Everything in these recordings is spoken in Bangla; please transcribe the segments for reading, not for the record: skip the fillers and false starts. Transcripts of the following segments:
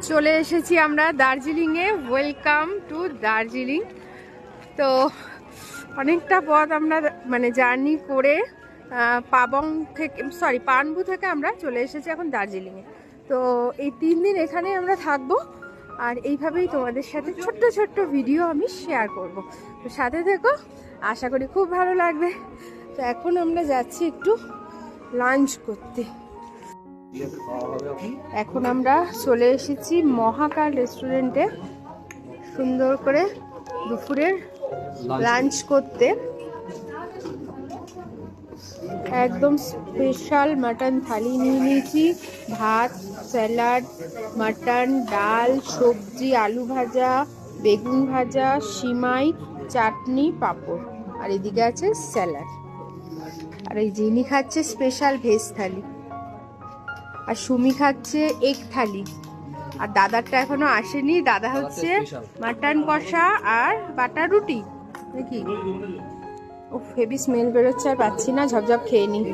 চলে এসেছি আমরা দার্জিলিংয়ে। Welcome to Darjeeling. তো অনেকটা পথ আমরা মানে জার্নি করে পাবং থেকে পানবু থেকে আমরা চলে এসেছি এখন দার্জিলিংয়ে। তো এই 3 দিন এখানে আমরা থাকবো আর এইভাবেই তোমাদের সাথে ছোট্ট ছোট্ট ভিডিও আমি শেয়ার করব। তো সাথে থেকো, আশা করি খুব ভালো লাগবে। তো এখন আমরা যাচ্ছি একটু লাঞ্চ করতে। এখন আমরা চলে এসেছি মহাকাল রেস্টুরেন্টে সুন্দর করে দুপুরের লাঞ্চ করতে। একদম স্পেশাল মাটন থালি নিয়ে নিয়েছি, ভাত, স্যালাড, মাটন, ডাল, সবজি, আলু ভাজা, বেগুন ভাজা, সিমাই, চাটনি, পাঁপড়, আর এদিকে আছে স্যালাড। আর এই যিনি খাচ্ছে স্পেশাল ভেজ থালি, আর সুমি খাচ্ছে এগ থালি, আর দাদারটা এখনো আসেনি। দাদা হচ্ছে মাটন কষা আর বাটার রুটি নাকি। ও হেভি স্মেল বেরোচ্ছে, আর পাচ্ছি না, ঝপঝপ খেয়ে নিই।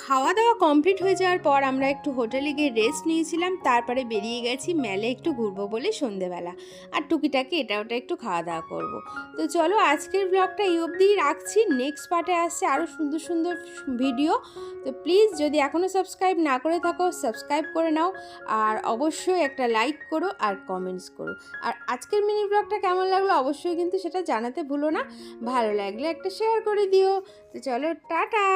খাওয়া দাওয়া কমপ্লিট হয়ে যাওয়ার পর আমরা একটু হোটেলে গিয়ে রেস্ট নিয়েছিলাম, তারপরে বেরিয়ে গেছি মেলে একটু ঘুরবো বলে সন্ধেবেলা, আর টুকিটাকি এটা ওটা একটু খাওয়া দাওয়া করব। তো চলো আজকের ব্লগটা এই অবধিই রাখছি। নেক্সট পার্টে আসছে আরও সুন্দর সুন্দর ভিডিও। তো প্লিজ যদি এখনও সাবস্ক্রাইব না করে থাকো সাবস্ক্রাইব করে নাও, আর অবশ্যই একটা লাইক করো আর কমেন্টস করো। আর আজকের মিনি ব্লগটা কেমন লাগলো অবশ্যই কিন্তু সেটা জানাতে ভুলো না। ভালো লাগলে একটা শেয়ার করে দিও। তো চলো টাটা।